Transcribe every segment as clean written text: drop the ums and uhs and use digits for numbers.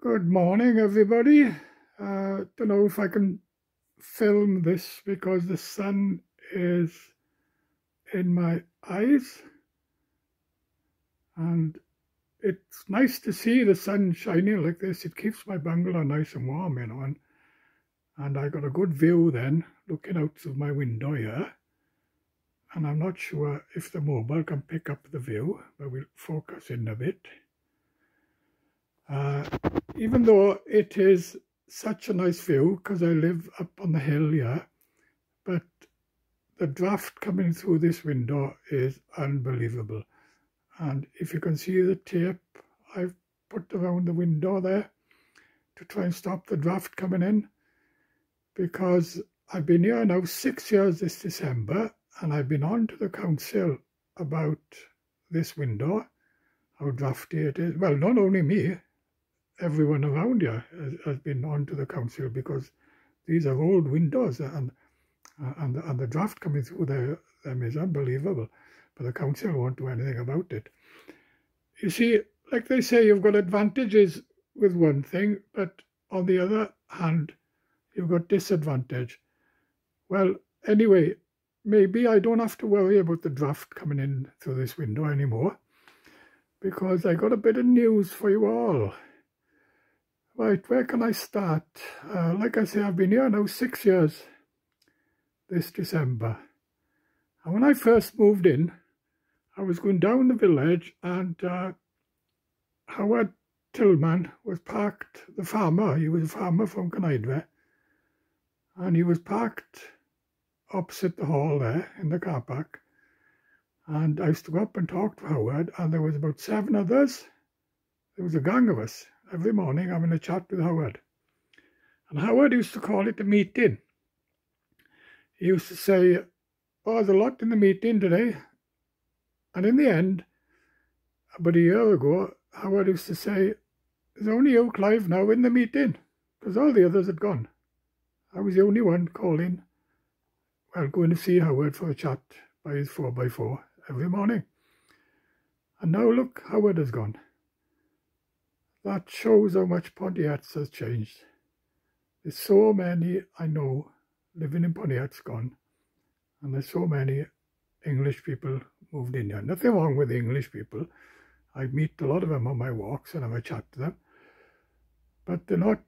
Good morning, everybody. Don't know if I can film this because the sun is in my eyes, and it's nice to see the sun shining like this. It keeps my bungalow nice and warm, and I got a good view then looking out through my window here. And I'm not sure if the mobile can pick up the view, but we'll focus in a bit. Even though it is such a nice view, because I live up on the hill here, but the draft coming through this window is unbelievable. And if you can see the tape I've put around the window there to try and stop the draft coming in, because I've been here now 6 years this December, and I've been on to the council about this window, how drafty it is. Well, not only me, everyone around here has been on to the council, because these are old windows, and the draft coming through them is unbelievable. But the council won't do anything about it. You see, like they say, you've got advantages with one thing, but on the other hand, you've got disadvantage. Well, anyway, maybe I don't have to worry about the draft coming in through this window anymore, because I got a bit of news for you all. Right, where can I start? Like I say, I've been here now 6 years this December. And when I first moved in, I was going down the village, and Howard Tillman was parked, the farmer, he was a farmer from Clive, and he was parked opposite the hall there in the car park. And I used to go up and talk to Howard, and there was about 7 others. There was a gang of us every morning having a chat with Howard. And Howard used to call it a meeting. He used to say, "Oh, there's a lot in the meeting today." And in the end, about a year ago, Howard used to say, "There's only you, Clive, now in the meeting," because all the others had gone. I was the only one calling, well, going to see Howard for a chat by his 4x4 every morning. And now look, Howard has gone. That shows how much Pontiats has changed. There's so many I know living in Pontiats gone, and there's so many English people moved in here. Nothing wrong with English people. I meet a lot of them on my walks and have a chat to them, but they're not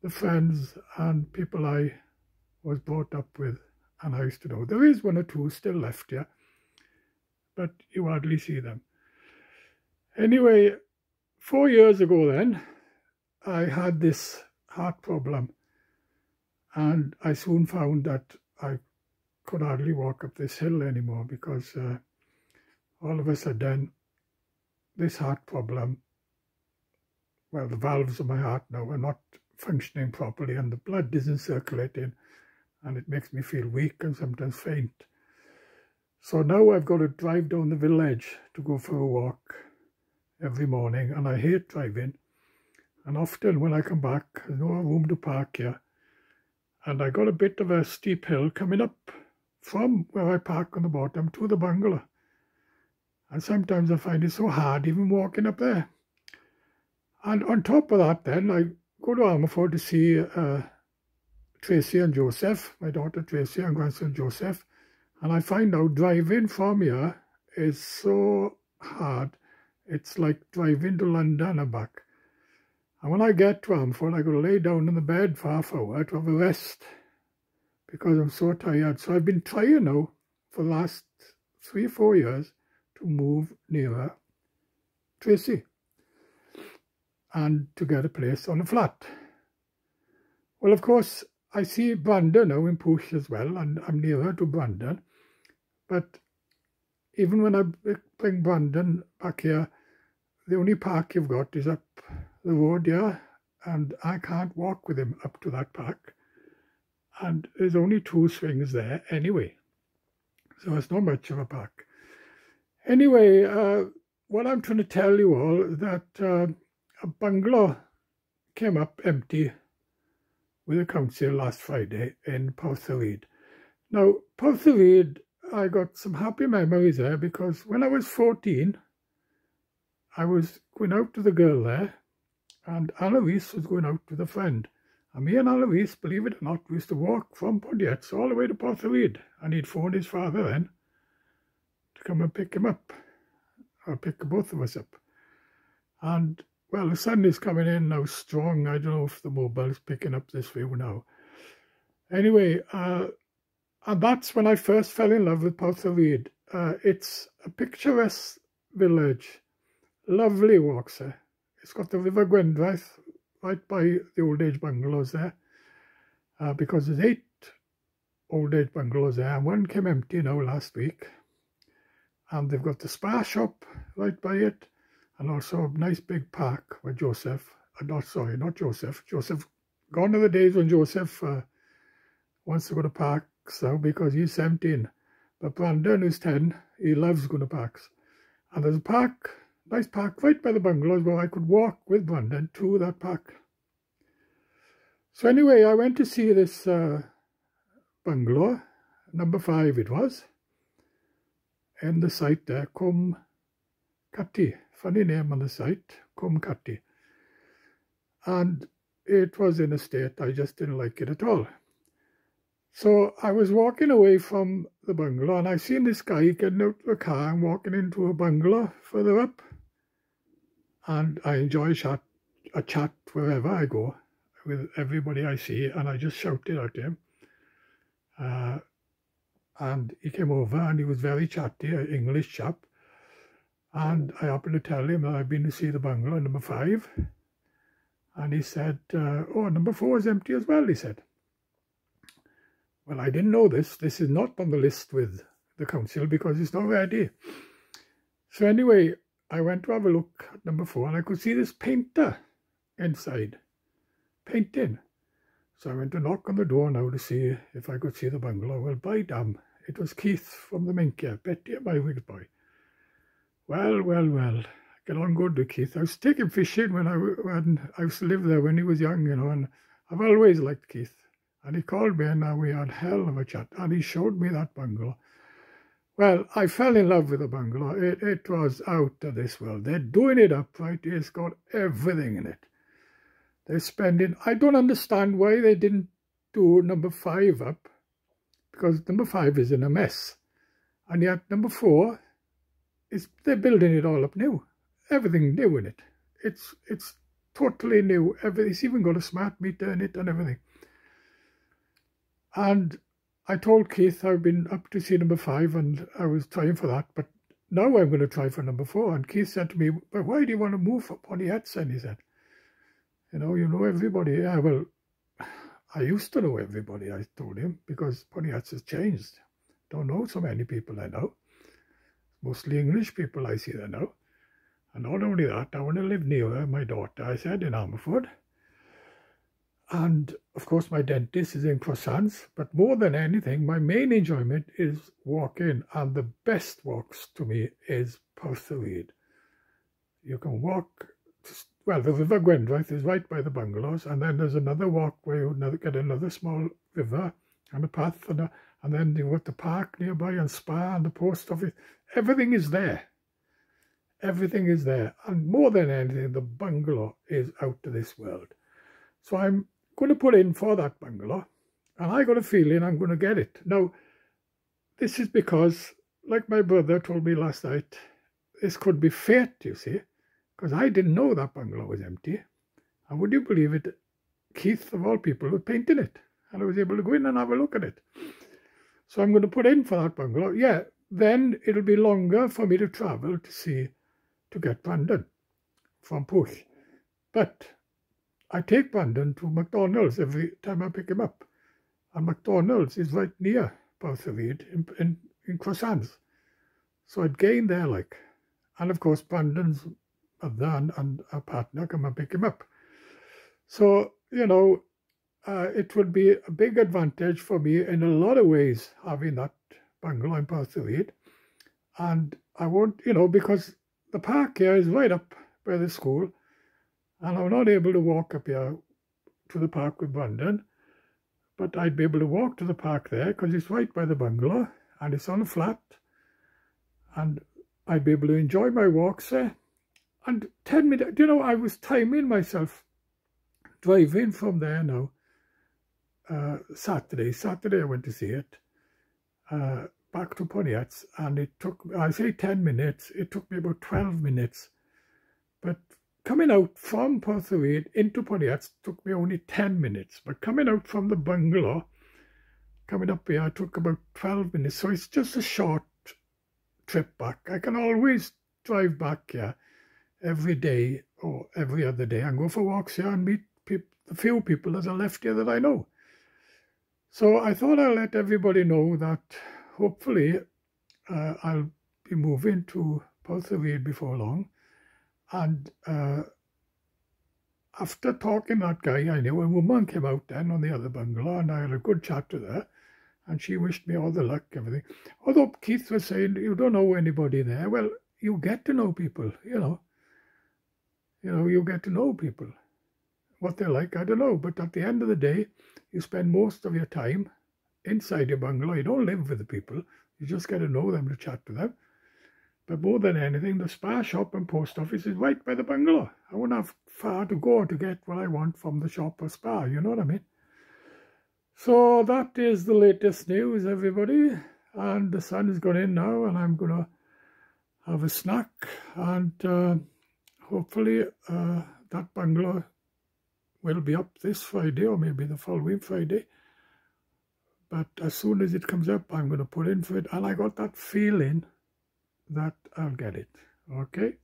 the friends and people I was brought up with and I used to know. There is 1 or 2 still left here, but you hardly see them. Anyway, 4 years ago then, I had this heart problem, and I soon found that I could hardly walk up this hill anymore, because all of a sudden this heart problem, well, the valves of my heart now are not functioning properly, and the blood isn't circulating, and it makes me feel weak and sometimes faint. So now I've got to drive down the village to go for a walk every morning, and I hate driving. And often when I come back, there's no room to park here, and I got a bit of a steep hill coming up from where I park on the bottom to the bungalow. And sometimes I find it so hard even walking up there. And on top of that then, I go to Armaford to see Tracy and Joseph, my daughter Tracy and grandson Joseph. And I find out driving from here is so hard. It's like driving to London and back. And when I get to Armaford, I got to lay down in the bed for half an hour to have a rest, because I'm so tired. So I've been trying now for the last 3 or 4 years to move nearer Tracy and to get a place on a flat. Well, of course, I see Brandon now in Push as well, and I'm nearer to Brandon. But even when I bring Brandon back here, the only park you've got is up the road here, and I can't walk with him up to that park. And there's only 2 swings there anyway, so it's not much of a park. Anyway, what I'm trying to tell you all is that a bungalow came up empty with the council last Friday in Porthareid. Now, Porthareid, I got some happy memories there, because when I was 14, I was going out with a girl there, and Eloise was going out with a friend. And me and Eloise, believe it or not, we used to walk from Pontiats all the way to Porthareid, and he'd phoned his father then to come and pick him up, or pick both of us up. And, well, the sun is coming in now strong. I don't know if the mobile's picking up this view now. Anyway, and that's when I first fell in love with Porthareid. It's a picturesque village, lovely walks there. It's got the River Gwyndraeth right by the old age bungalows there, because there's 8 old age bungalows there, and one came empty now last week. And they've got the spa shop right by it, and also a nice big park where Joseph, not Joseph, gone are the days when Joseph wants to go to parks now because he's 17. But Brandon, who's 10, he loves going to parks. And there's a park, nice park right by the bungalows where I could walk with Brandon to that park. So anyway, I went to see this bungalow, number 5 it was, in the site there, Cwm Catti. Funny name on the site, Cwm Catti. And it was in a state I just didn't like it at all. So I was walking away from the bungalow, and I seen this guy getting out of a car and walking into a bungalow further up. And I enjoy a chat wherever I go with everybody I see, and I just shouted at him. And he came over, and he was very chatty, an English chap. And I happened to tell him that I'd been to see the bungalow, number 5. And he said, oh, number 4 is empty as well, he said. Well, I didn't know this. This is not on the list with the council because it's not ready. So anyway, I went to have a look at number 4, and I could see this painter inside, painting. So I went to knock on the door now to see if I could see the bungalow. Well, by damn, it was Keith from the Minkia, Betty and my Whigs boy. Well, get on good with Keith. I was taking fishing when I used to live there when he was young, you know, and I've always liked Keith. And he called me, and we had hell of a chat, and he showed me that bungalow. Well, I fell in love with the bungalow. It was out of this world. They're doing it up, right? It's got everything in it. They're spending... I don't understand why they didn't do number 5 up, because number 5 is in a mess. And yet number 4, they're building it all up new. Everything new in it. It's totally new. It's even got a smart meter in it and everything. And I told Keith I've been up to see number 5, and I was trying for that, but now I'm going to try for number 4. And Keith said to me, well, why do you want to move for Pontiats? And he said, you know everybody. Yeah, well, I used to know everybody, I told him, because Pontiats has changed. Don't know so many people I know. Mostly English people I see there now. And not only that, I want to live near my daughter, I said, in Ammerford. And, of course, my dentist is in Croissants. But more than anything, my main enjoyment is walking. And the best walks to me is Porthareid. You can walk... Well, the River Gwyndraeth is right by the bungalows. And then there's another walk where you get another small river and a path. And then you've got the park nearby and spa and the post office. Everything is there. Everything is there. And more than anything, the bungalow is out of this world. So I'm going to put in for that bungalow, and I got a feeling I'm going to get it. Now, this is because, like my brother told me last night, this could be fate, you see, because I didn't know that bungalow was empty. And would you believe it, Keith, of all people, was painting it, and I was able to go in and have a look at it. So I'm going to put in for that bungalow. Yeah, then it'll be longer for me to travel to get Brandon from Push. But I take Brandon to McDonald's every time I pick him up. And McDonald's is right near Porthareid in Croissants. So I'd gain there, like. And of course, Brandon's mother and our partner come and pick him up. So, you know, it would be a big advantage for me in a lot of ways, having that bungalow in Porthareid. And I won't, you know, because the park here is right up by the school. And I'm not able to walk up here to the park with Brandon, but I'd be able to walk to the park there because it's right by the bungalow and it's on a flat. And I'd be able to enjoy my walks there. And 10 minutes, you know, I was timing myself driving from there now. Saturday I went to see it. Back to Pontiats, and it took, I say 10 minutes, it took me about 12 minutes. But coming out from Portherweed into Pontiats took me only 10 minutes. But coming out from the bungalow, coming up here, it took about 12 minutes. So it's just a short trip back. I can always drive back here every day or every other day and go for walks here and meet the few people that are left here that I know. So I thought I'll let everybody know that hopefully I'll be moving to Portherweed before long. And after talking to that guy I knew, a woman came out then on the other bungalow, and I had a good chat with her, and she wished me all the luck, everything. Although Keith was saying, you don't know anybody there. Well, you get to know people, you know. You get to know people. What they're like, I don't know. But at the end of the day, you spend most of your time inside your bungalow. You don't live with the people. You just get to know them, to chat to them. But more than anything, the Spar shop and post office is right by the bungalow. I wouldn't have far to go to get what I want from the shop or Spar, you know what I mean? So that is the latest news, everybody. And the sun is going in now, and I'm going to have a snack. And hopefully that bungalow will be up this Friday or maybe the following Friday. But as soon as it comes up, I'm going to put in for it. And I got that feeling that I'll get it. Okay.